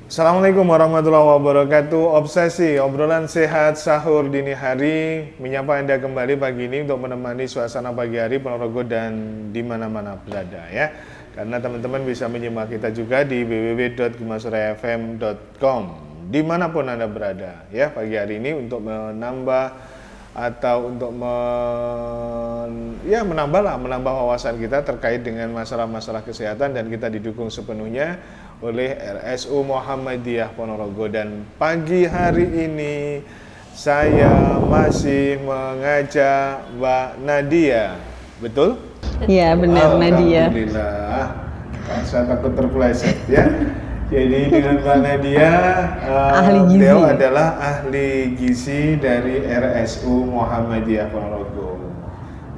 Assalamualaikum warahmatullahi wabarakatuh. Obsesi, obrolan sehat sahur dini hari menyapa Anda kembali pagi ini untuk menemani suasana pagi hari Ponorogo dan di mana-mana berada ya. Karena teman-teman bisa menyimak kita juga di www.gemasurayafm.com dimanapun Anda berada ya pagi hari ini untuk menambah atau untuk menambah wawasan kita terkait dengan masalah-masalah kesehatan, dan kita didukung sepenuhnya oleh RSU Muhammadiyah Ponorogo. Dan pagi hari ini saya masih mengajak Mbak Nadia, betul? Iya benar, Nadia. Alhamdulillah, saya takut terpeleset ya. Jadi dengan Mbak Nadia, beliau adalah ahli gizi dari RSU Muhammadiyah Ponorogo.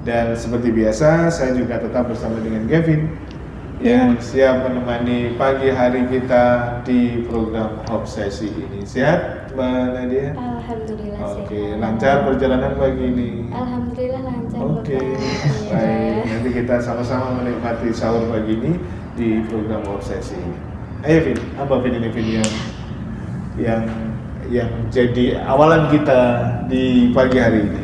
Dan seperti biasa, saya juga tetap bersama dengan Kevin yang siap menemani pagi hari kita di program Obsesi ini. Sehat, Mbak Nadia? Alhamdulillah sehat. Oke, lancar perjalanan pagi ini? Alhamdulillah lancar. Oke, baik. Nanti kita sama-sama menikmati sahur pagi ini di program Obsesi ini. Ayo Vin, apa Vin ini Vin yang jadi awalan kita di pagi hari ini?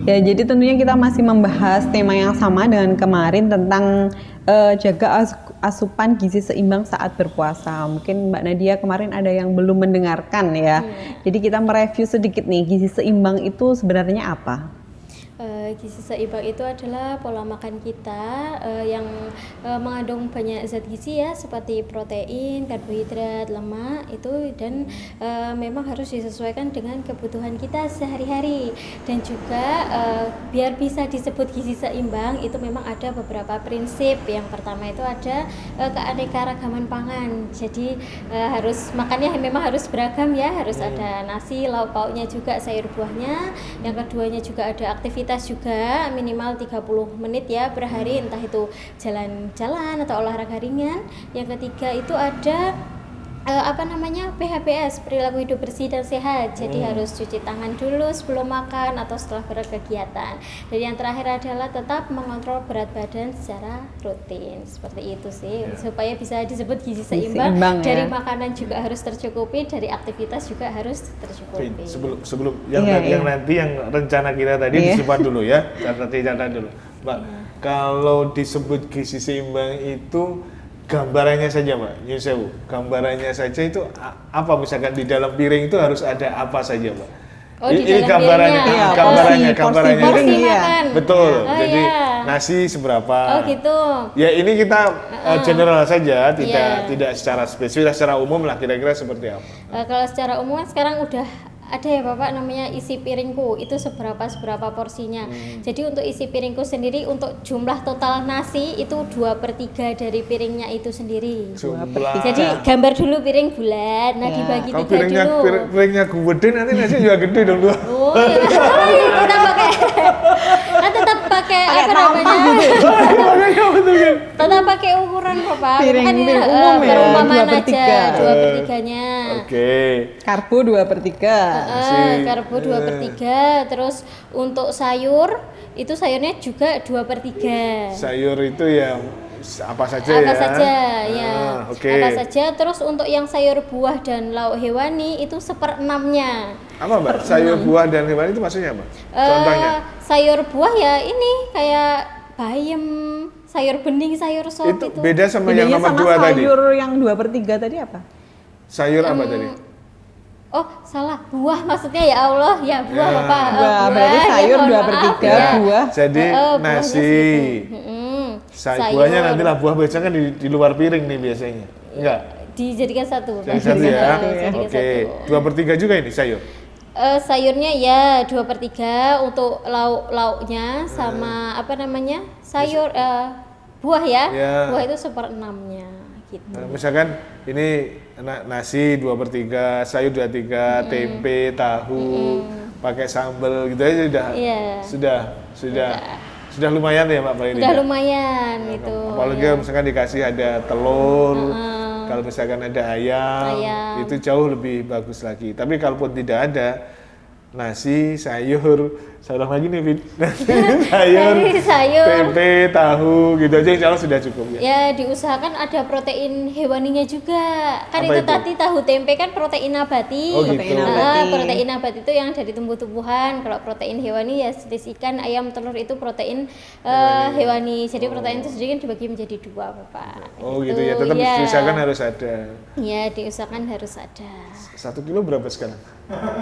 Ya, jadi tentunya kita masih membahas tema yang sama dengan kemarin tentang jaga asupan gizi seimbang saat berpuasa. Mungkin Mbak Nadia kemarin ada yang belum mendengarkan ya. Jadi kita mereview sedikit nih, gizi seimbang itu sebenarnya apa? Gizi seimbang itu adalah pola makan kita yang mengandung banyak zat gizi ya, seperti protein, karbohidrat, lemak itu, dan memang harus disesuaikan dengan kebutuhan kita sehari-hari. Dan juga biar bisa disebut gizi seimbang itu memang ada beberapa prinsip. Yang pertama itu ada keanekaragaman pangan. Jadi harus makannya memang harus beragam ya, harus ada nasi, lauk pauknya juga, sayur buahnya. Yang keduanya juga ada aktivitas juga minimal 30 menit ya per hari, entah itu jalan-jalan atau olahraga ringan. Yang ketiga itu ada PHBS, perilaku hidup bersih dan sehat. Jadi harus cuci tangan dulu sebelum makan atau setelah berkegiatan. Dan yang terakhir adalah tetap mengontrol berat badan secara rutin. Seperti itu sih, supaya bisa disebut gizi seimbang. Dari makanan juga harus tercukupi, dari aktivitas juga harus tercukupi. Sebelum yang nanti yang rencana kita tadi disimpan dulu ya. Catat dulu, Mbak. Kalau disebut gizi seimbang itu gambarannya saja, Mbak, Yusewu. Gambarannya saja itu apa, misalkan di dalam piring itu harus ada apa saja, Mbak? Ini gambarannya. Porsi makan. Betul. Jadi nasi seberapa? Oh gitu. Ya ini kita general saja, tidak secara spesifik, secara umum lah kira-kira seperti apa. Kalau secara umum sekarang udah ada ya Bapak, namanya isi piringku, itu seberapa porsinya. Jadi untuk isi piringku sendiri, untuk jumlah total nasi itu 2/3 dari piringnya itu sendiri. Jadi gambar dulu piring bulat, nah dibagi 3 dulu. Piringnya gede, nanti nasi juga gede dong. Oh iya, tetap pakai apa namanya? Tetap pakai ukuran Bapak. Piring umum ya, perumpamaan aja 2/3-nya. Oke. Karbo 2/3. Karbo 2/3. Terus untuk sayur itu sayurnya juga 2/3. Sayur itu yang apa saja apa saja ya. Okay. Apa saja. Terus untuk yang sayur buah dan lauk hewani itu 1/6-nya. Apa Mbak? Sayur buah dan hewani itu maksudnya apa? Contohnya? Sayur buah ya ini kayak bayam, sayur bening, sayur sop itu. Beda sama yang nomor 2 tadi. Sayur yang 2/3 tadi apa? Sayur apa tadi? Oh salah, buah maksudnya, ya Allah, ya buah Bapak. Buah, berarti sayur 2/3 buah. Jadi nasi. Buahnya nantilah buah biasanya kan di luar piring nih biasanya. Enggak? Dijadikan satu. Jadi satu ya. Oke. 2/3 juga ini sayur. Sayurnya ya 2/3 untuk lauknya sama sayur buah ya. Buah itu 1/6-nya gitu. Misalkan ini nasi 2/3, sayur 2/3, tempe, tahu, pakai sambal gitu aja sudah lumayan ya Mbak Pak. Sudah lumayan gitu. Apalagi misalkan dikasih ada telur, kalau misalkan ada ayam, itu jauh lebih bagus lagi. Tapi kalaupun tidak ada, nasi, sayur, salah lagi nih, Vin. Nasi, sayur, sayur. tempe, tahu, gitu aja insya Allah sudah cukup ya. Ya diusahakan ada protein hewaninya juga. Kan Apa itu itu? tadi tahu tempe kan protein nabati. Oh, gitu. Protein nabati. Protein nabati itu yang dari tumbuh-tumbuhan. Kalau protein hewani ya jenis ikan, ayam, telur itu protein hewani. Jadi protein itu sendiri kan dibagi menjadi 2, Bapak. Oh gitu ya, tetap diusahakan harus ada. Ya diusahakan harus ada. 1 kilo berapa sekarang?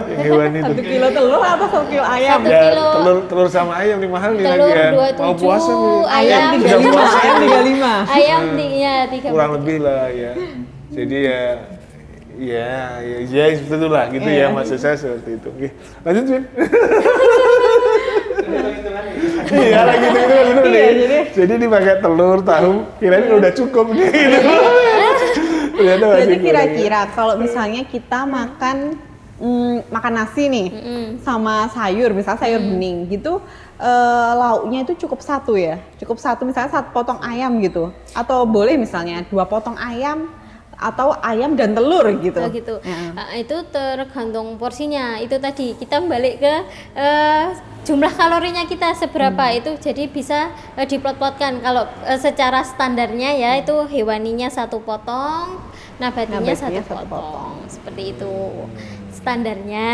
Yang hewani itu. 1 kilo telur atau 1 kilo ayam? 1 Ya, kilo. telur sama ayam nih mahal nih Telur lagi ya. 27, Mau puasa nih. ayam Sudah 35, puasa. ayam 35. Ayam ya 3. Kurang lebih lah ya. Jadi ya seperti itulah gitu ya, maksud saya seperti itu. Oke, lanjut Win. Iya lagi gitu nih. Jadi dipakai telur, tahu, kirain udah cukup nih. Ternyata masih Berarti kurang, kira-kira kalau misalnya kita makan nasi nih sama sayur, misalnya sayur bening gitu, lauknya itu cukup 1 ya? Cukup 1, misalnya 1 potong ayam gitu? Atau boleh misalnya 2 potong ayam atau ayam dan telur gitu? Oh gitu. Ya. Itu tergantung porsinya. Itu tadi kita balik ke jumlah kalorinya kita seberapa itu, jadi bisa diplot-plotkan. Kalau secara standarnya ya itu hewaninya 1 potong, nabatinya 1 potong. Seperti itu standarnya.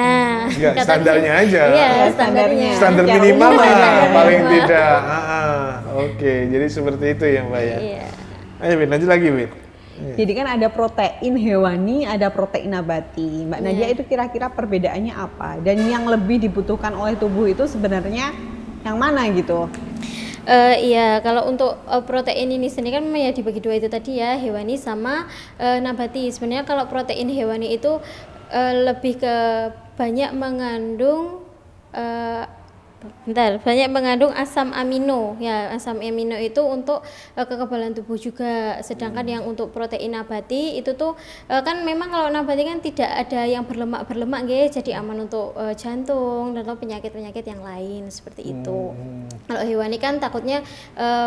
Enggak, standarnya aja. Iya, Ya, standarnya. Standar Secara minimal umum lah ya. paling Minimal. tidak. Oke, jadi seperti itu ya Mbak ya. Iya. Ayo Win, lanjut lagi Win. Jadi kan ada protein hewani, ada protein nabati. Mbak Nadia itu kira-kira perbedaannya apa? Dan yang lebih dibutuhkan oleh tubuh itu sebenarnya yang mana gitu? Iya, kalau untuk protein ini sendiri kan ya dibagi 2 itu tadi ya, hewani sama nabati. Sebenarnya kalau protein hewani itu lebih ke banyak mengandung banyak mengandung asam amino ya. Asam amino itu untuk kekebalan tubuh juga, sedangkan yang untuk protein nabati itu tuh kan memang kalau nabati kan tidak ada yang berlemak guys, jadi aman untuk jantung dan penyakit-penyakit yang lain seperti itu. Kalau hewani kan takutnya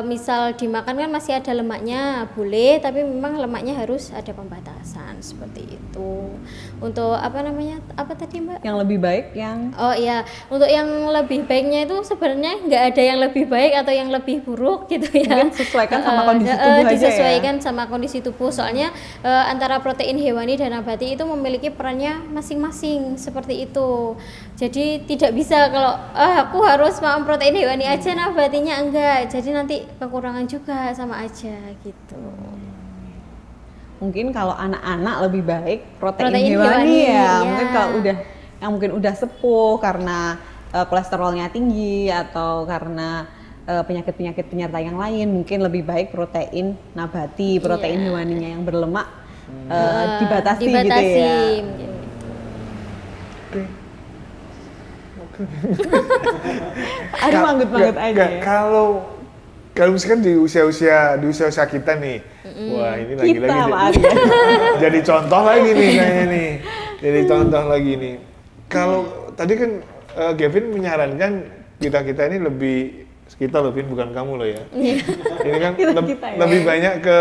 misal dimakan kan masih ada lemaknya, boleh, tapi memang lemaknya harus ada pembatasan seperti itu. Untuk apa tadi Mbak? Yang lebih baik yang Oh iya, untuk yang lebih baiknya itu sebenarnya nggak ada yang lebih baik atau yang lebih buruk gitu ya. mungkin sesuaikan sama kondisi tubuh aja ya. Disesuaikan sama kondisi tubuh. Soalnya antara protein hewani dan nabati itu memiliki perannya masing-masing seperti itu. Jadi tidak bisa kalau aku harus makan protein hewani aja, nabatinya enggak. Jadi nanti kekurangan juga sama aja gitu. mungkin kalau anak-anak lebih baik protein Protein hewani hewani, ya. ya. Mungkin kalau mungkin udah sepuh karena kolesterolnya tinggi atau karena penyakit-penyakit penyerta yang lain, mungkin lebih baik protein nabati, protein hewaninya yang berlemak dibatasi gitu ya. Mungkin. Aduh manggut-manggut aja Nggak, ya. kalau misalkan di usia kita nih, wah ini Kita lagi-lagi Pak Arya. jadi contoh lagi nih kayaknya nih, jadi contoh lagi nih. Kalau tadi kan Kevin menyarankan kita ini kita loh, Vin, bukan kamu loh ya. Ini kan Kita ya. lebih banyak ke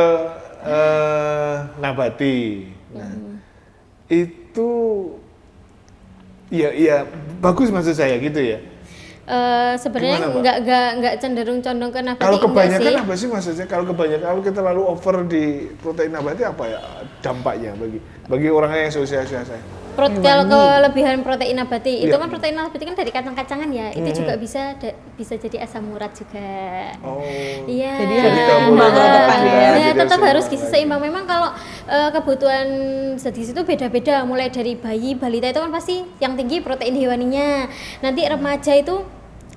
nabati. Nah, itu iya bagus maksud saya gitu ya. Sebenarnya Gimana, Pak? nggak cenderung condong ke nabati. Kalau enggak kebanyakan sih. apa sih maksudnya? Kalau kebanyakan, kalau kita terlalu over di protein nabati apa ya dampaknya bagi orang yang seusia-usia saya? Kalau kelebihan protein nabati itu Iya. kan protein nabati kan dari kacang-kacangan ya, itu juga bisa jadi asam urat juga. Oh. Iya. Jadi harus seimbang ke depan ya. Ya, Jadi tetap harus harus seimbang. gizi seimbang. Memang kalau kebutuhan zat gizi itu beda-beda, mulai dari bayi, balita itu kan pasti yang tinggi protein hewaninya. Nanti remaja itu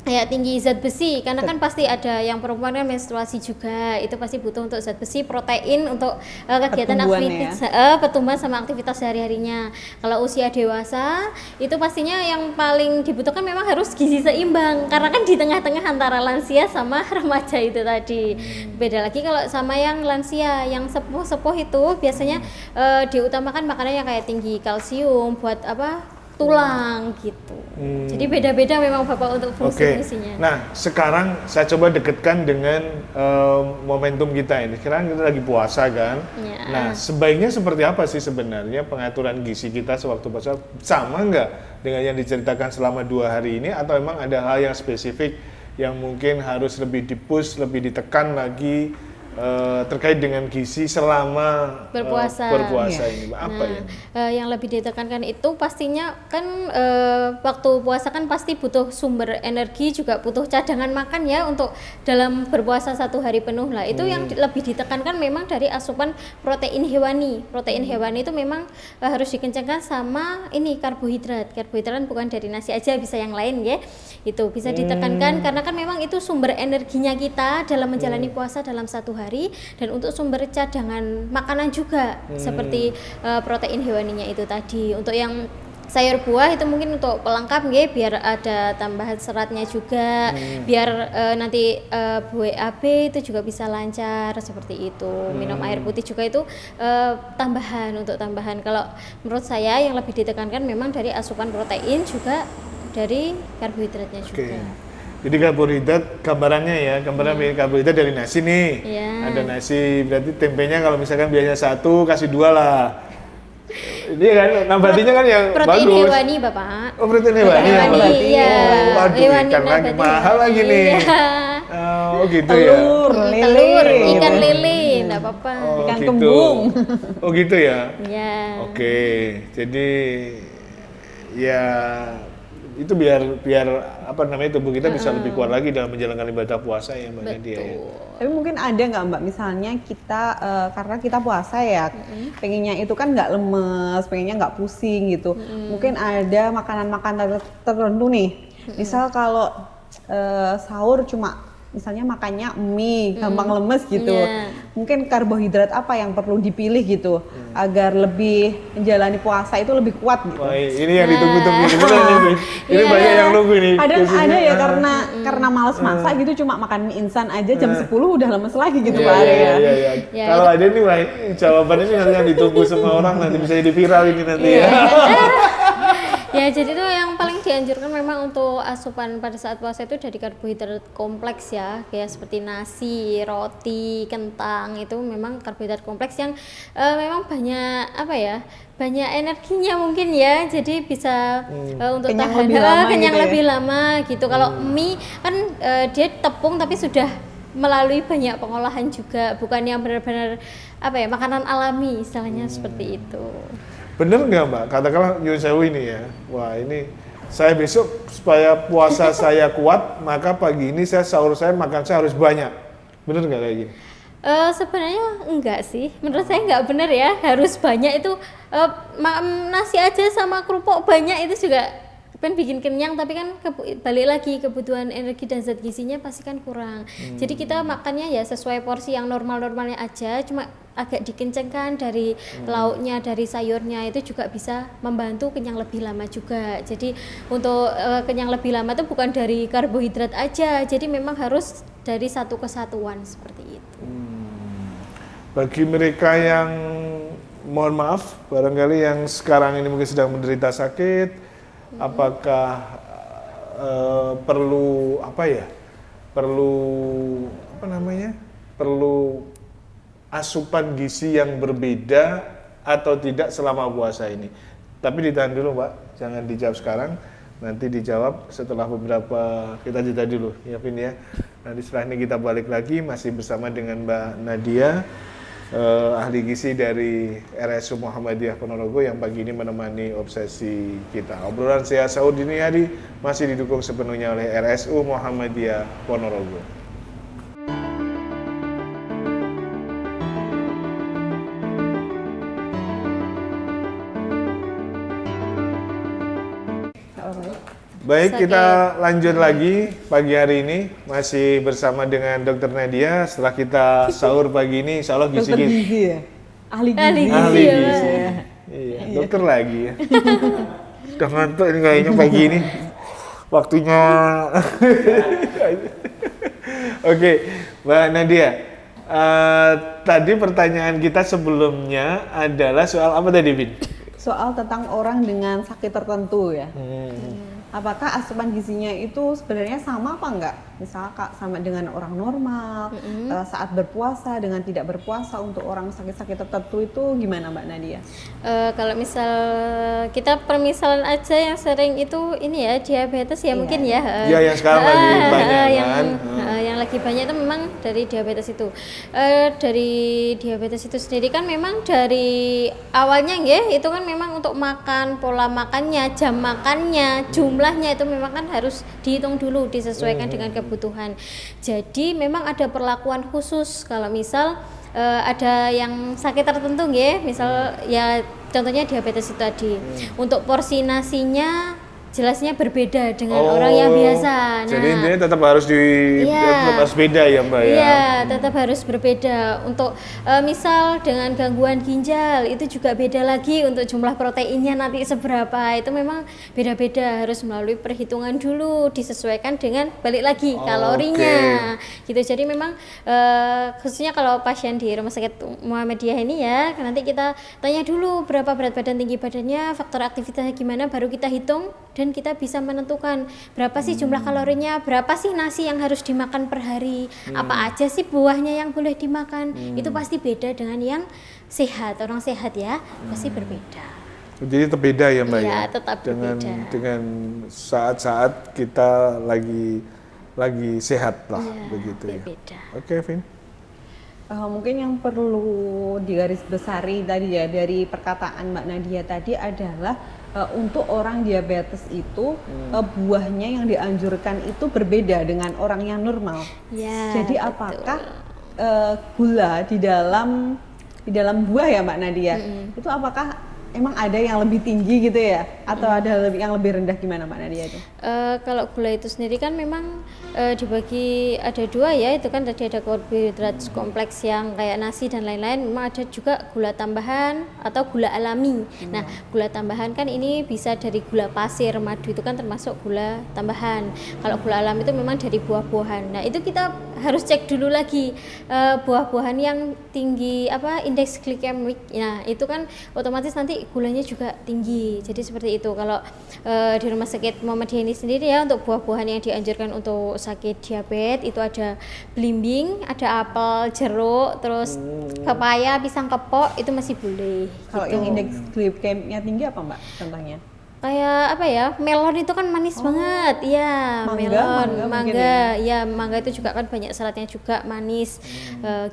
kayak tinggi zat besi, karena kan pasti ada yang perempuan kan menstruasi juga, itu pasti butuh untuk zat besi, protein untuk kegiatan Pertumbuhan aktivitas pertumbuhan sama aktivitas sehari-harinya. Kalau usia dewasa itu pastinya yang paling dibutuhkan memang harus gizi seimbang, karena kan di tengah-tengah antara lansia sama remaja itu tadi. Beda lagi kalau sama yang lansia, yang sepuh-sepuh itu biasanya diutamakan makanan yang kayak tinggi kalsium buat tulang gitu. Jadi beda-beda memang Bapak untuk fungsi-fungsinya. Nah, sekarang saya coba dekatkan dengan momentum kita ini. Sekarang kita lagi puasa kan. Ya. Nah, sebaiknya seperti apa sih sebenarnya pengaturan gizi kita sewaktu puasa? Sama nggak dengan yang diceritakan selama 2 hari ini? Atau memang ada hal yang spesifik yang mungkin harus lebih di-push, lebih ditekan lagi terkait dengan gizi selama berpuasa ini, apa ya? Yang lebih ditekankan itu pastinya kan waktu puasa kan pasti butuh sumber energi, juga butuh cadangan makan ya untuk dalam berpuasa 1 hari penuh lah. Itu yang lebih ditekankan memang dari asupan protein hewani. Protein hewani itu memang harus dikencangkan sama ini karbohidrat bukan dari nasi aja, bisa yang lain ya. Itu bisa ditekankan karena kan memang itu sumber energinya kita dalam menjalani puasa dalam 1 hari, dan untuk sumber cadangan makanan juga seperti protein hewaninya itu tadi. Untuk yang sayur buah itu mungkin untuk pelengkap ya, biar ada tambahan seratnya juga, biar nanti BAB itu juga bisa lancar seperti itu. Minum air putih juga itu tambahan. Kalau menurut saya yang lebih ditekankan memang dari asupan protein juga dari karbohidratnya juga. Jadi karbohidrat, gambaran karbohidrat dari nasi nih. Ada nasi, berarti tempenya kalau misalkan biasanya 1, kasih 2 lah. Ini kan nambatinya kan yang protein bagus. Hewani Bapak. Oh, protein hewani. Iya. Waduh, ikan lagi mahal lagi nih. Oh gitu ya. Telur, ikan lele, enggak apa-apa. Ikan gitu. kembung. Oh gitu ya. Iya. Oke, jadi ya itu biar apa namanya, tubuh kita bisa lebih kuat lagi dalam menjalankan ibadah puasa ya Mbak Nadia ya. Tapi mungkin ada nggak Mbak, misalnya kita karena kita puasa ya, pengennya itu kan nggak lemes, pengennya nggak pusing gitu. Mungkin ada makanan-makanan tertentu nih. Misal kalau sahur cuma misalnya makannya mie, gampang lemes gitu. Mungkin karbohidrat apa yang perlu dipilih gitu agar lebih menjalani puasa itu lebih kuat gitu. Wah, ini yang ditunggu-tunggu ini banyak yang nunggu nih. Ada ya karena males masak gitu, cuma makan mie instan aja jam 10 udah lemes lagi gitu Pak Ari ya. Iya. Kalau ada nih Mbak, jawabannya ini nanti yang ditunggu semua orang, nanti bisa jadi viral ini nanti ya. Ya, jadi itu yang paling dianjurkan memang untuk asupan pada saat puasa itu dari karbohidrat kompleks ya, kayak seperti nasi, roti, kentang, itu memang karbohidrat kompleks yang memang banyak energinya mungkin ya, jadi bisa untuk kenyang lebih lama gitu. Kalau mie kan dia tepung tapi sudah melalui banyak pengolahan juga, bukan yang benar-benar makanan alami istilahnya seperti itu. Bener nggak Mbak? Katakanlah Nyun Sewu ini ya, wah ini saya besok supaya puasa saya kuat, maka pagi ini sahur saya makan saya harus banyak. Bener nggak kayak gini? Sebenarnya enggak sih, menurut saya enggak benar ya, harus banyak itu. Nasi aja sama kerupuk banyak itu juga kan bikin kenyang, tapi kan balik lagi kebutuhan energi dan zat gizinya pasti kan kurang. Jadi kita makannya ya sesuai porsi yang normal-normalnya aja, cuma agak dikencengkan dari lauknya, dari sayurnya, itu juga bisa membantu kenyang lebih lama juga. Jadi untuk kenyang lebih lama itu bukan dari karbohidrat aja, jadi memang harus dari satu kesatuan seperti itu. Bagi mereka yang mohon maaf, barangkali yang sekarang ini mungkin sedang menderita sakit, apakah perlu asupan gizi yang berbeda atau tidak selama puasa ini? Tapi ditahan dulu Mbak, jangan dijawab sekarang, nanti dijawab setelah beberapa, kita jeda dulu ya Vin ya. Nanti setelah ini kita balik lagi masih bersama dengan Mbak Nadia, ahli gizi dari RSU Muhammadiyah Ponorogo yang pagi ini menemani obsesi kita. Obrolan Sehat Sahur dini hari masih didukung sepenuhnya oleh RSU Muhammadiyah Ponorogo. Baik, kita lanjut lagi pagi hari ini masih bersama dengan Dr. Nadia. Setelah kita sahur pagi ini, insya Allah Dokter gizi ya? Ahli gizi. Ahli gizi. Iya, dokter lagi ya. Udah ngantuk ini kayaknya pagi ini. Waktunya. Oke, Mbak Nadia. Tadi pertanyaan kita sebelumnya adalah soal apa tadi, Bin? soal tentang orang dengan sakit tertentu ya. Apakah asupan gizinya itu sebenarnya sama apa enggak? Misalnya Kak, sama dengan orang normal, saat berpuasa dengan tidak berpuasa untuk orang sakit-sakit tertentu itu gimana Mbak Nadia? Kalau misal kita permisalan aja yang sering itu ini ya diabetes ya mungkin ya. Iya yang sekarang lagi banyak kan. Yang lagi banyak itu memang dari diabetes itu. Dari diabetes itu sendiri kan memang dari awalnya ya itu kan memang untuk makan, pola makannya, jam makannya, jumlahnya itu memang kan harus dihitung dulu, disesuaikan dengan kebutuhan. Jadi memang ada perlakuan khusus kalau misal ada yang sakit tertentu ya, misal ya contohnya diabetes itu tadi. Untuk porsi jelasnya berbeda dengan orang yang biasa. Jadi intinya tetap harus tetap harus beda ya Mbak ya. Iya, tetap harus berbeda. Untuk misal dengan gangguan ginjal itu juga beda lagi untuk jumlah proteinnya nanti seberapa. Itu memang beda-beda, harus melalui perhitungan dulu, disesuaikan dengan balik lagi kalorinya. Gitu. Jadi memang khususnya kalau pasien di Rumah Sakit Muhammadiyah ini ya, nanti kita tanya dulu berapa berat badan, tinggi badannya, faktor aktivitasnya gimana, baru kita hitung dan kita bisa menentukan berapa sih jumlah kalorinya, berapa sih nasi yang harus dimakan per hari, apa aja sih buahnya yang boleh dimakan. Itu pasti beda dengan yang sehat, orang sehat ya, pasti berbeda. Jadi tetap beda ya Mbak Iya, ya. tetap berbeda. Dengan saat-saat kita lagi sehat lah begitu berbeda. ya. Oke, Vin. Mungkin yang perlu digarisbesari tadi ya dari perkataan Mbak Nadia tadi adalah untuk orang diabetes itu buahnya yang dianjurkan itu berbeda dengan orang yang normal. Ya, jadi betul. apakah gula di dalam buah ya Mbak Nadia itu apakah emang ada yang lebih tinggi gitu ya atau ada yang lebih rendah, gimana Mbak Nadia itu? Kalau gula itu sendiri kan memang dibagi ada dua ya, itu kan tadi ada karbohidrat kompleks yang kayak nasi dan lain-lain, memang ada juga gula tambahan atau gula alami. Nah, gula tambahan kan ini bisa dari gula pasir, madu itu kan termasuk gula tambahan. Kalau gula alami itu memang dari buah-buahan. Nah, itu kita harus cek dulu lagi buah-buahan yang tinggi indeks glikemik. Nah, itu kan otomatis nanti gulanya juga tinggi. Jadi seperti itu. Kalau di Rumah Sakit Muhammadiyah ini sendiri ya, untuk buah-buahan yang dianjurkan untuk sakit diabetes itu ada belimbing, ada apel, jeruk, terus pepaya, pisang kepok, itu masih boleh. Kalau gitu. yang indeks glikemiknya tinggi apa Mbak contohnya? Kayak melon itu kan manis banget, iya. Mangga, ya mangga itu juga kan banyak seratnya juga manis,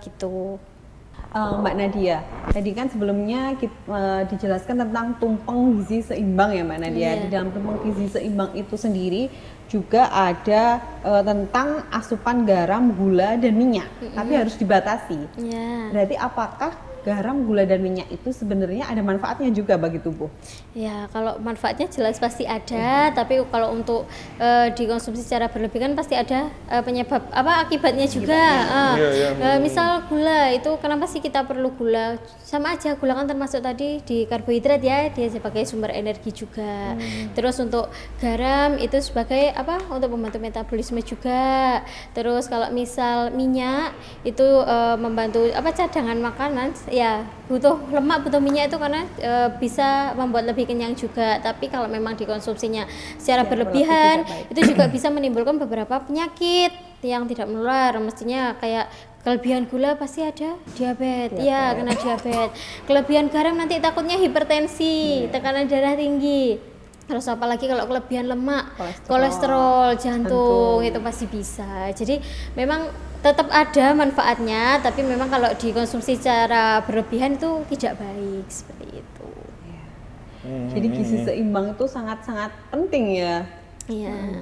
gitu. Mbak Nadia, tadi kan sebelumnya dijelaskan tentang tumpeng gizi seimbang ya Mbak Nadia. Di dalam tumpeng gizi seimbang itu sendiri juga ada tentang asupan garam, gula, dan minyak, tapi harus dibatasi. Berarti apakah garam, gula, dan minyak itu sebenarnya ada manfaatnya juga bagi tubuh? Ya, kalau manfaatnya jelas pasti ada, tapi kalau untuk dikonsumsi secara berlebihan pasti ada penyebab akibatnya juga. Misal gula itu, kenapa sih kita perlu gula? Sama aja, gula kan termasuk tadi di karbohidrat ya, dia sebagai sumber energi juga. Terus untuk garam itu sebagai untuk membantu metabolisme juga. Terus kalau misal minyak itu membantu cadangan makanan. Ya, butuh lemak, butuh minyak itu karena bisa membuat lebih kenyang juga. Tapi kalau memang dikonsumsinya secara berlebihan itu juga bisa menimbulkan beberapa penyakit yang tidak menular. Mestinya kayak kelebihan gula pasti ada diabetes. Iya, kena diabetes. Kelebihan garam nanti takutnya hipertensi, tekanan darah tinggi. Terus apalagi kalau kelebihan lemak, kolesterol, jantung itu pasti bisa. Jadi memang tetap ada manfaatnya, tapi memang kalau dikonsumsi secara berlebihan itu tidak baik, seperti itu. Jadi gizi seimbang itu sangat-sangat penting ya. Iya.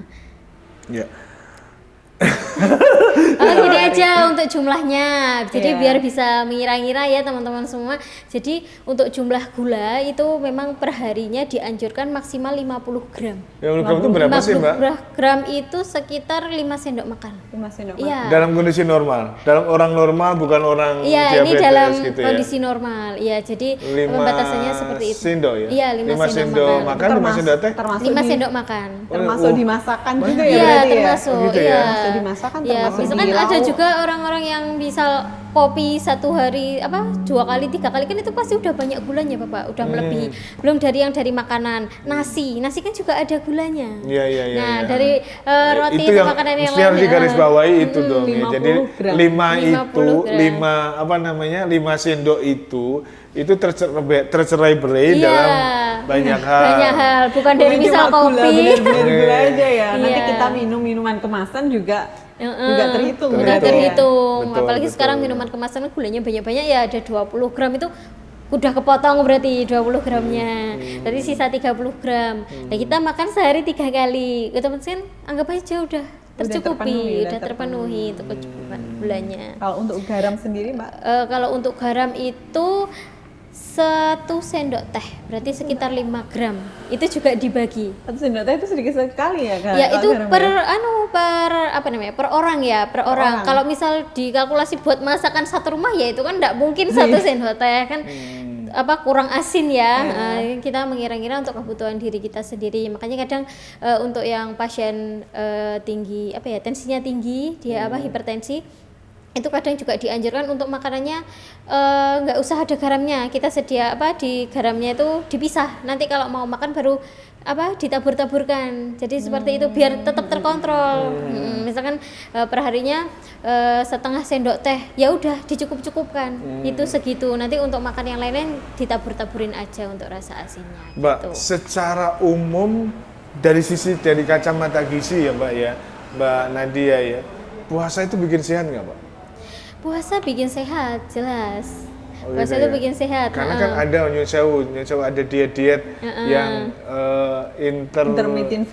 Gini aja untuk jumlahnya, jadi biar bisa mengira-ngira ya teman-teman semua. Jadi untuk jumlah gula itu memang per harinya dianjurkan maksimal 50 gram. 50 gram itu berapa sih Mbak? 50 gram itu sekitar 5 sendok makan. 5 sendok makan. Iya. Dalam kondisi normal, dalam orang normal bukan orang Iya, diabetes ini dalam gitu kondisi normal. Iya, jadi pembatasannya seperti itu. 5 sendok ya? Iya, 5 sendok makan, 5 sendok teh? 5 sendok makan. Termasuk dimasakan juga ya Iya, berarti termasuk. ya? gitu ya? Termasuk dimasakan, Iya, termasuk misalkan di ada lauk. juga orang-orang yang misal kopi satu hari 2 kali 3 kali kan itu pasti udah banyak gulanya Bapak, udah melebihi. Belum dari makanan, nasi kan juga ada gulanya. Iya. Nah, dari roti itu yang makanan yang mesti harus lain. digarisbawahi itu dong ya. 50 Jadi gram. 5 sendok itu tercerai berai Iya. dalam banyak hal. Banyak hal, bukan dari Bukan misal cuma gula, kopi. bener-bener gula aja ya. Nanti Iya. kita minum minuman kemasan juga terhitung. Udah berarti ya. terhitung. Betul, Apalagi betul. sekarang minuman kemasan gulanya banyak-banyak ya, ada 20 gram itu udah kepotong berarti 20 gramnya. Dari sisa 30 gram. Nah, kita makan sehari 3 kali. Otomatis kan anggap aja udah tercukupi, udah terpenuhi untuk kecukupan gulanya. Kalau untuk garam sendiri, Mbak, Kalau untuk garam itu 1 sendok teh, berarti sekitar 5 gram. Itu juga dibagi. 1 sendok teh itu sedikit sekali ya, Kak? Ya kalau itu garam per ya? per orang ya, per orang. Kalau misal dikalkulasi buat masakan satu rumah ya itu kan enggak mungkin 1 sendok teh kan kurang asin ya. Kita mengira-ngira untuk kebutuhan diri kita sendiri. Makanya kadang untuk yang pasien tinggi tensinya tinggi, dia hipertensi, itu kadang juga dianjurkan untuk makanannya nggak usah ada garamnya, kita sedia di garamnya itu dipisah, nanti kalau mau makan baru ditabur-taburkan, jadi seperti itu biar tetap terkontrol. Misalkan perharinya setengah sendok teh, ya udah dicukup-cukupkan, itu segitu, nanti untuk makan yang lain-lain ditabur-taburin aja untuk rasa asinnya. Mbak, gitu. secara umum dari kacamata gizi ya Mbak ya, Mbak Nadia ya, puasa itu bikin sehat nggak Mbak? Puasa bikin sehat, jelas. Oh, Puasa gitu itu ya? bikin sehat. Karena kan ada nyun sewu ada diet-diet yang intermittent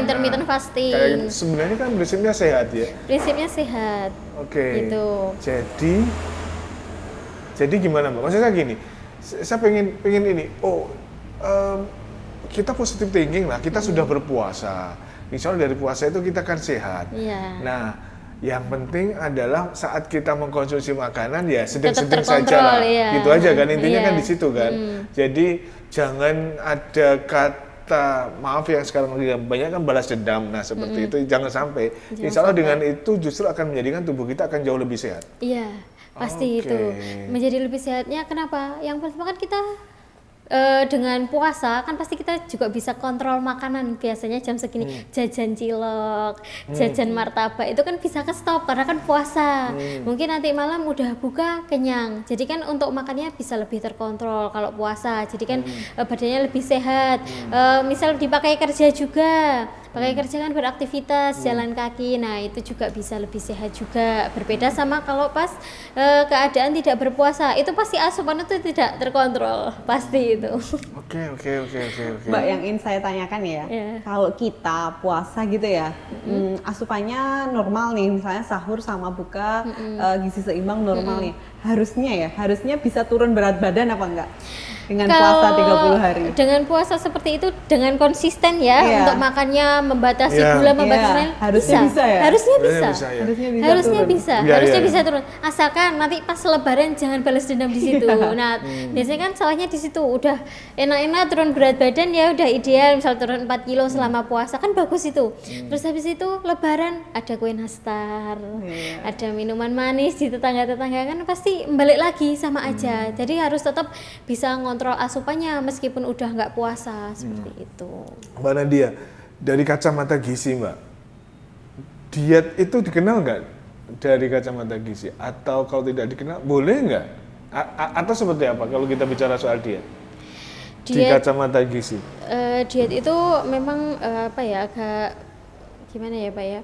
intermittent fasting. Kayak sebenarnya kan prinsipnya sehat ya. Prinsipnya sehat. Oke. Gitu. Jadi gimana Mbak? Maksudnya gini, saya pengen ini. Kita positive thinking lah. Kita sudah berpuasa. Insya Allah dari puasa itu kita kan sehat. Iya. Nah, yang penting adalah saat kita mengkonsumsi makanan ya sedang-sedang Tetap saja terkontrol, lah. iya. Gitu aja kan intinya Iya. kan di situ kan. Jadi jangan ada kata maaf yang sekarang banyak kan balas dendam. Nah, seperti itu jangan sampai. Insya Allah dengan itu justru akan menjadikan tubuh kita akan jauh lebih sehat. Iya, pasti Oke. itu. Menjadi lebih sehatnya kenapa? Yang pertama kan kita dengan puasa kan pasti kita juga bisa kontrol makanan. Biasanya jam segini jajan cilok, jajan martabak itu kan bisa ke stop karena kan puasa. Mungkin nanti malam udah buka kenyang. Jadi kan untuk makannya bisa lebih terkontrol kalau puasa. Jadi kan badannya lebih sehat. Misal dipakai kerja juga. Pakai kerja kan beraktivitas, jalan kaki, nah itu juga bisa lebih sehat juga. Berbeda sama kalau pas keadaan tidak berpuasa, itu pasti asupan itu tidak terkontrol, pasti itu. Oke. Mbak, yang ingin saya tanyakan ya, kalau kita puasa gitu ya, asupannya normal nih, misalnya sahur sama buka gizi seimbang normal nih, harusnya bisa turun berat badan apa enggak? Dengan puasa 30 hari. Dengan puasa seperti itu, dengan konsisten ya, untuk makannya membatasi gula, membatasi lain, harusnya bisa ya? Harusnya bisa. Harusnya bisa turun. Harusnya bisa turun. Asalkan nanti pas lebaran jangan balas dendam di situ. Nah, biasanya kan salahnya di situ. Udah enak-enak turun berat badan ya udah ideal, misal turun 4 kilo selama puasa kan bagus itu. Terus habis itu lebaran ada kue nastar, ada minuman manis di tetangga-tetangga kan pasti balik lagi sama aja. Jadi harus tetap bisa ngontrol asupannya meskipun udah nggak puasa seperti itu. Mbak Nadia, dari kacamata gizi Mbak, diet itu dikenal nggak dari kacamata gizi? Atau kalau tidak dikenal, boleh nggak? Atau seperti apa kalau kita bicara soal diet? Di kacamata gizi? Diet itu memang agak gimana ya Pak ya?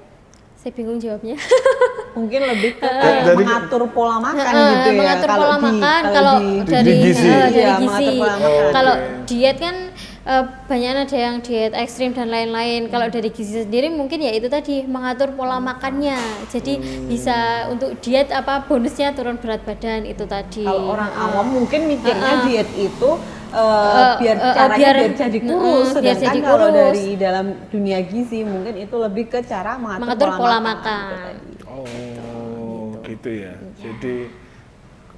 Saya bingung jawabnya. Mungkin lebih ke kayak mengatur pola makan gitu ya. Mengatur pola makan kalau dari gizi. Kalau diet kan banyak ada yang diet ekstrim dan lain-lain. Kalau dari gizi sendiri mungkin ya itu tadi mengatur pola makannya. Jadi bisa untuk diet bonusnya turun berat badan itu tadi. Kalau orang awam mungkin mikirnya diet itu biar jadi kurus, sedangkan kalau dari dalam dunia gizi mungkin itu lebih ke cara mengatur pola makan. Gitu ya. Jadi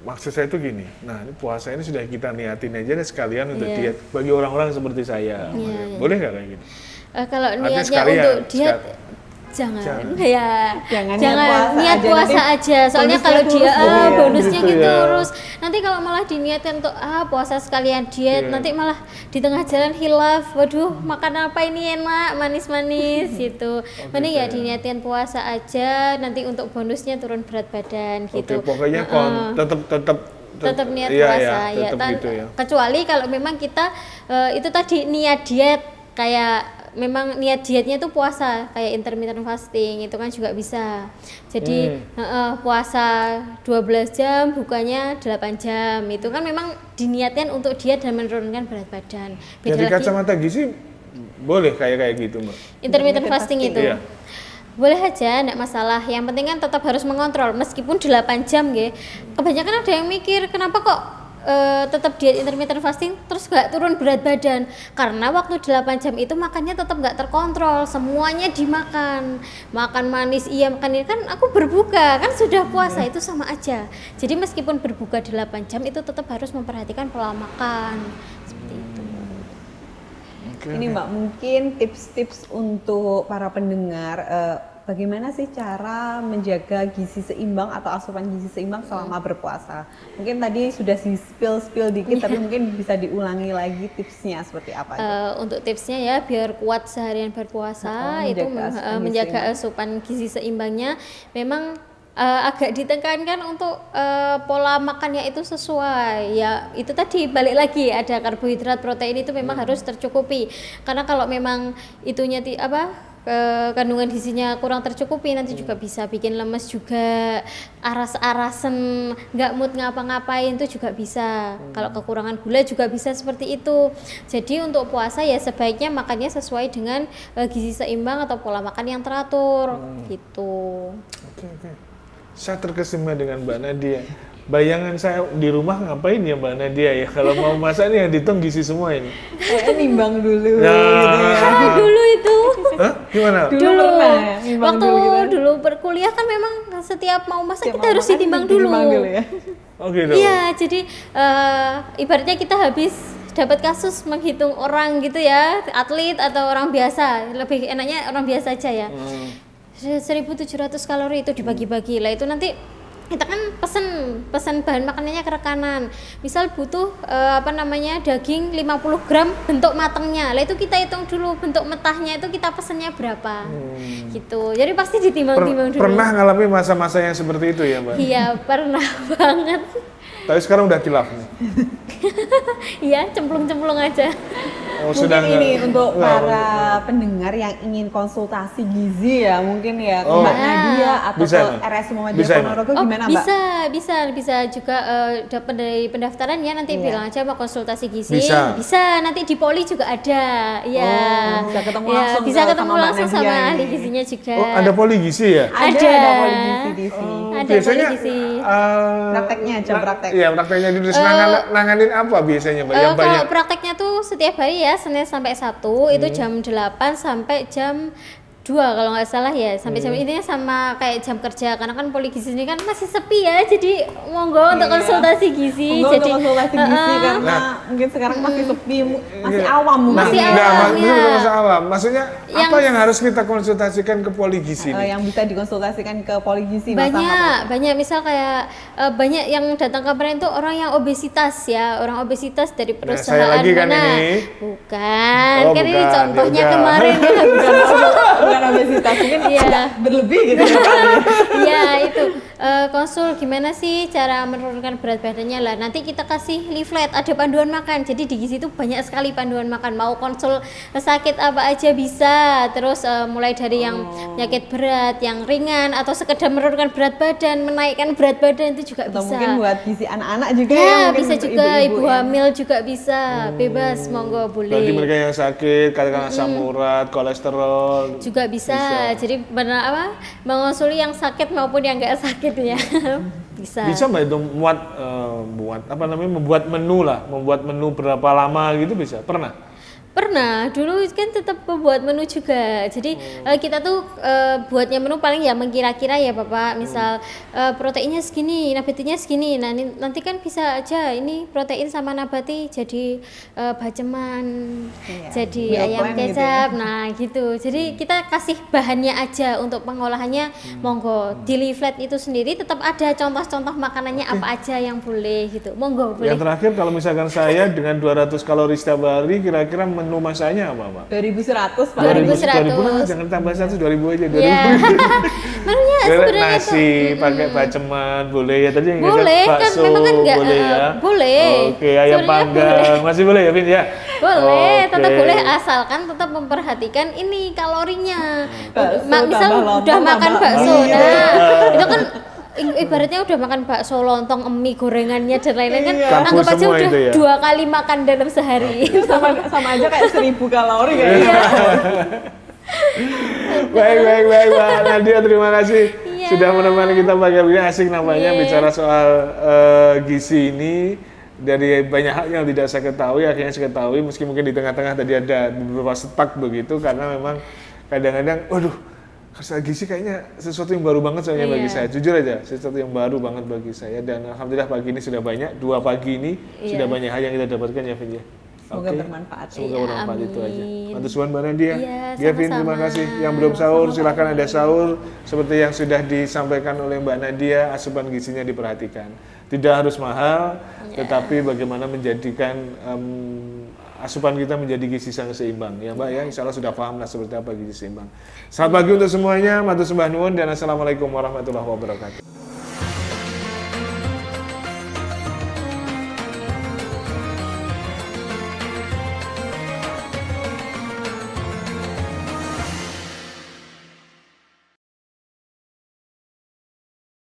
maksud saya itu gini, nah ini puasa ini sudah kita niatin aja deh sekalian untuk diet bagi orang-orang seperti saya. Boleh nggak kayak gitu? Kalau niatnya untuk diet Jangan. Ya Jangan niat puasa aja. Soalnya kalau bonusnya dia kurus gitu ya. bonusnya Gitu gitu ya. terus nanti kalau malah diniatkan untuk puasa sekalian diet, Iya. nanti malah di tengah jalan hilaf. Waduh, makan apa ini enak, manis-manis gitu. Mending ya gitu ya. diniatkan puasa aja, nanti untuk bonusnya turun berat badan gitu. Oke, pokoknya Tetap niat iya, puasa iya, tetap gitu ya. kecuali kalau memang kita itu tadi niat diet, kayak memang niat dietnya itu puasa kayak intermittent fasting itu kan juga bisa. Jadi puasa 12 jam bukannya 8 jam itu kan memang diniatkan untuk diet dan menurunkan berat badan. Dari kacamata gizi boleh kayak gitu, Mbak. Intermittent fasting itu Iya. boleh aja, enggak masalah. Yang penting kan tetap harus mengontrol meskipun 8 jam nggih. Kebanyakan ada yang mikir kenapa kok tetap diet intermittent fasting terus nggak turun berat badan, karena waktu 8 jam itu makannya tetap nggak terkontrol, semuanya dimakan, makan manis iya, makan ini kan aku berbuka kan sudah puasa, itu sama aja. Jadi meskipun berbuka 8 jam itu tetap harus memperhatikan pola makan seperti itu. Ini Mbak, mungkin tips-tips untuk para pendengar, bagaimana sih cara menjaga gizi seimbang atau asupan gizi seimbang selama berpuasa? Mungkin tadi sudah di spill dikit, tapi mungkin bisa diulangi lagi tipsnya seperti apa? Untuk tipsnya ya biar kuat seharian berpuasa itu menjaga asupan gizi seimbangnya memang agak ditekankan untuk pola makannya itu sesuai ya, itu tadi balik lagi ada karbohidrat, protein itu memang harus tercukupi, karena kalau memang itunya kandungan gizinya kurang tercukupi nanti juga bisa bikin lemes juga, aras-arasen, nggak mood ngapa-ngapain itu juga bisa. Kalau kekurangan gula juga bisa seperti itu. Jadi untuk puasa ya sebaiknya makannya sesuai dengan gizi seimbang atau pola makan yang teratur gitu. Oke. Saya terkesima dengan Mbak Nadia. Bayangan saya di rumah ngapain ya Mbak Nadia ya? Kalau mau masak nih yang dihitung gizi semua ini. Nimbang dulu. Nah, Dulu itu hah? Gimana? Dulu pernah nimbang waktu dulu gitu. dulu berkuliah kan memang setiap mau masak Setiap kita mau harus makan ditimbang ditimbang dulu. ya. Oh gitu. Iya, jadi ibaratnya kita habis dapat kasus menghitung orang gitu ya, atlet atau orang biasa, lebih enaknya orang biasa aja ya. 1.700 kalori itu dibagi-bagi lah, itu nanti kita kan pesan bahan makanannya ke rekanan. Misal butuh daging 50 gram bentuk matangnya. Lah itu kita hitung dulu bentuk mentahnya itu kita pesennya berapa. Gitu. Jadi pasti ditimbang-timbang dulu. Pernah ngalami masa-masa yang seperti itu ya, Mbak? Iya, pernah banget. Tapi sekarang udah kilaf nih. Iya, cemplung-cemplung aja. Oh, Mungkin ini untuk para pendengar yang ingin konsultasi gizi ya, mungkin ya ke Oh. Mbak Nadia atau Bisa, ke Mbak? RS Muhammadiyah Bisa, Mbak? Ponorogo gimana Mbak? Bisa juga dapat dari pendaftaran ya, nanti Iya. bilang aja mau konsultasi gizi. Bisa. Nanti di Poli juga ada. Iya. Bisa ketemu Ya, langsung bisa sama ketemu Mbak langsung sama Nadia ahli ini. gizinya juga. Oh, ada poli gizi ya? Ada. poli gizi di sini. Ada Biasanya poli gizi. Prakteknya aja, praktek. Iya, prakteknya dulu. Nanganin apa biasanya, Mbak? Yang Kalau banyak. prakteknya tuh setiap hari ya, Senin sampai Sabtu itu jam 8 sampai jam 2 kalau nggak salah ya, sampai jam intinya sama kayak jam kerja, karena kan poli gizi ini kan masih sepi ya, jadi monggo untuk konsultasi gizi. Monggo Jadi untuk konsultasi gizi karena mungkin sekarang masih sepi, masih awam mungkin. Masih ya. awam, Itu ya. masa awam. Maksudnya Yang- apa yang harus kita konsultasikan ke poli gizi ini? Yang bisa dikonsultasikan ke poli gizi Mas Ahmad. banyak misal kayak banyak yang datang kemarin tuh orang yang obesitas ya, orang obesitas dari perusahaan saya lagi kan mana. ini? Bukan, Oh, kan ini bukan. contohnya Ya udah. kemarin ya, Bukan obesitas, mungkin Iya. berlebih gitu ya Pak. Iya itu konsul gimana sih cara menurunkan berat badannya lah. Nanti kita kasih leaflet, ada panduan makan. Jadi di gizi itu banyak sekali panduan makan. Mau konsul sakit apa aja bisa. Terus mulai dari yang penyakit berat, yang ringan, atau sekedar menurunkan berat badan, menaikkan berat badan itu juga Atau bisa. mungkin buat gizi anak-anak juga Ya, mungkin bisa untuk juga ibu-ibu ibu ya. hamil juga bisa. Bebas, monggo boleh. Bagi mereka yang sakit, katakanlah asam urat, kolesterol. Juga bisa. Jadi benar mengonsuli yang sakit maupun yang nggak sakit ya. Bisa. Bisa Mbak itu membuat menu berapa lama gitu bisa? Pernah? Pernah, dulu kan tetap membuat menu juga. Jadi kita tuh buatnya menu paling ya mengkira-kira ya Bapak. Misal proteinnya segini, nabatinya segini. Nah nanti kan bisa aja ini protein sama nabati jadi baceman, jadi meal ayam plan gitu kecap. ya. Nah gitu. Jadi kita kasih bahannya aja untuk pengolahannya. Monggo di leaflet itu sendiri tetap ada contoh-contoh makanannya apa aja yang boleh gitu. Monggo boleh. Yang terakhir kalau misalkan saya dengan 200 kalori setiap hari, kira-kira menu masaknya apa, Pak? 2100 Pak. 2100. 2000 lah, jangan tambah 100, 2000 aja, 2000. Iya. Menunya sebenarnya Nasi, pakai baceman, boleh ya tadi yang boleh kan, bakso, memang kan enggak boleh ya. boleh. Oke, ayam Sebenarnya panggang, masih boleh ya, Vin ya? Boleh, Oke. tetap boleh asalkan tetap memperhatikan ini kalorinya. Bakso Misal tambah lontong, udah makan tambah bakso, mie. nah itu kan ibaratnya udah makan bakso, lontong, mie, gorengannya dan lain-lain kan Campur anggap aja semua udah itu ya? 2 kali makan dalam sehari. sama aja kayak 1000 kalori kayaknya. Baik, Pak Nadia, terima kasih Iya. sudah menemani kita pagi hari ini. Asik nampaknya Iya. bicara soal gizi ini. Dari banyak hal yang tidak saya ketahui, akhirnya saya ketahui, meski mungkin di tengah-tengah tadi ada beberapa stuck begitu, karena memang kadang-kadang, waduh, soal gizi kayaknya sesuatu yang baru banget soalnya bagi Iya. saya. Jujur aja, sesuatu yang baru banget bagi saya, dan alhamdulillah pagi ini sudah banyak, 2 pagi ini Iya. sudah banyak hal yang kita dapatkan ya, Vin ya. Semoga Oke. bermanfaat. Semoga Iya, bermanfaat itu aja. amin. Matur suwun Mbak Nadia. Iya, Ya, Vin, sama-sama. terima kasih. Yang belum sahur silakan ada sahur. Seperti yang sudah disampaikan oleh Mbak Nadia, asupan gizinya diperhatikan. Tidak harus mahal, tetapi bagaimana menjadikan asupan kita menjadi gizi yang seimbang. Ya Mbak ya, insya Allah sudah paham lah seperti apa gizi seimbang. Selamat pagi untuk semuanya, matur sembah nuwun dan assalamualaikum warahmatullahi wabarakatuh.